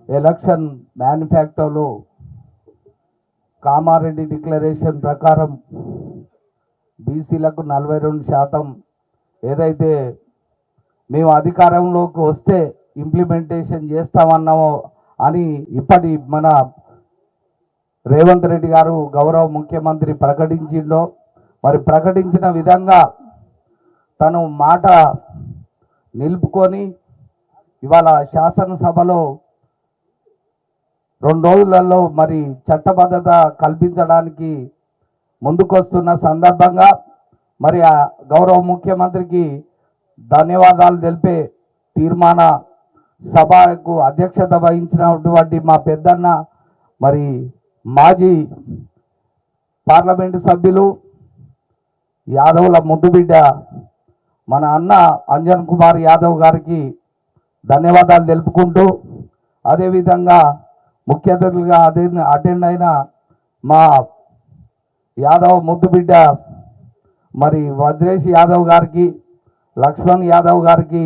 Election మేనిఫెస్టోలో Kamareddy declaration ప్రకారం బీసీలకు 42% ఏదైతే మేము అధికారంలోకి వస్తే ఇంప్లిమెంటేషన్ చేస్తామన్నామో అని ఇప్పటి మన రేవంత్ రెడ్డి గారు గౌరవ ముఖ్యమంత్రి ప్రకటించిండో, మరి ప్రకటించిన విధంగా తను మాట నిలుపుకొని ఇవాళ శాసనసభలో 2 రోజులలో మరి చట్టబద్ధత కల్పించడానికి ముందుకొస్తున్న సందర్భంగా మరి ఆ గౌరవ ముఖ్యమంత్రికి ధన్యవాదాలు తెలిపే తీర్మాన సభకు అధ్యక్షత వహించినటువంటి మా పెద్దన్న మరి మాజీ పార్లమెంటు సభ్యులు యాదవుల ముద్దుబిడ్డ మన అన్న అంజన్ కుమార్ యాదవ్ గారికి ధన్యవాదాలు తెలుపుకుంటూ, అదేవిధంగా ముఖ్య అతిథులుగా అటెండ్ అయిన మా యాదవ్ ముద్దుబిడ్డ మరి వజ్రేష్ యాదవ్ గారికి, లక్ష్మణ్ యాదవ్ గారికి,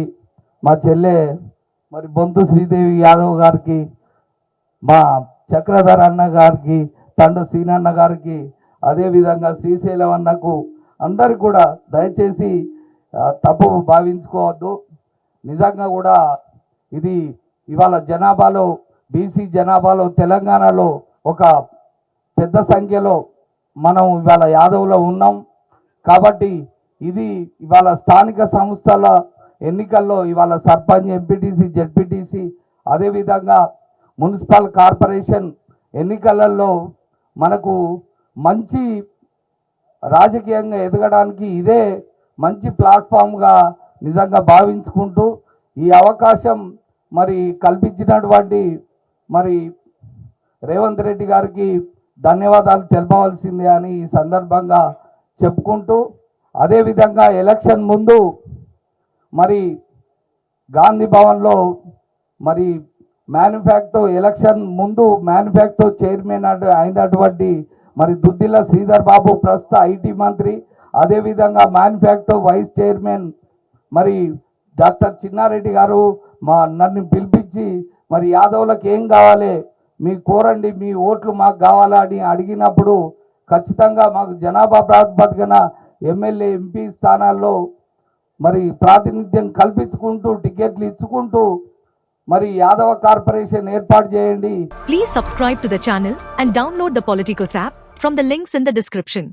మా చెల్లె మరి బొంతు శ్రీదేవి యాదవ్ గారికి, మా చక్రధర్ అన్న గారికి, తండ్రి సీనన్న గారికి, అదేవిధంగా శ్రీశైలం అన్నకు అందరికి కూడా దయచేసి తప్పు భావించుకోవద్దు. నిజంగా కూడా ఇది ఇవాళ జనాభాలో బీసీ జనాభాలో తెలంగాణలో ఒక పెద్ద సంఖ్యలో మనం ఇవాళ యాదవ్లో ఉన్నాం. కాబట్టి ఇది ఇవాళ స్థానిక సంస్థల ఎన్నికల్లో ఇవాళ సర్పంచ్, ఎంపీటీసీ, జెడ్పీటీసీ, అదేవిధంగా మున్సిపల్ కార్పొరేషన్ ఎన్నికలలో మనకు మంచి రాజకీయంగా ఎదగడానికి ఇదే మంచి ప్లాట్ఫామ్గా నిజంగా భావించుకుంటూ ఈ అవకాశం మరి కల్పించినటువంటి మరి రేవంత్ రెడ్డి గారికి ధన్యవాదాలు తెలపవలసిందే అని ఈ సందర్భంగా చెప్పుకుంటూ, అదేవిధంగా ఎలక్షన్ ముందు మరి గాంధీ భవన్లో మరి ఎలక్షన్ ముందు మేనిఫెస్టో చైర్మన్ అయినటువంటి మరి దుద్దిల్ల శ్రీధర్ బాబు ప్రస్తుత ఐటీ మంత్రి, అదేవిధంగా మేనిఫెస్టో వైస్ చైర్మన్ మరి డాక్టర్ చిన్నారెడ్డి గారు నన్ను పిలిపించి మరి యాదవులకు ఏం కావాలి, మీ కోరండి, మీ ఓట్లు మాకు కావాలని అడిగినప్పుడు ఖచ్చితంగా మాకు జనాభా ప్రాతిపదికన ఎమ్మెల్యే, ఎంపీ స్థానాల్లో మరి ప్రాతినిధ్యం కల్పించుకుంటూ టికెట్లు ఇచ్చుకుంటూ మరి యాదవ కార్పొరేషన్ ఏర్పాటు చేయండి. Please subscribe to the channel and download the Politicos app from the links in the description.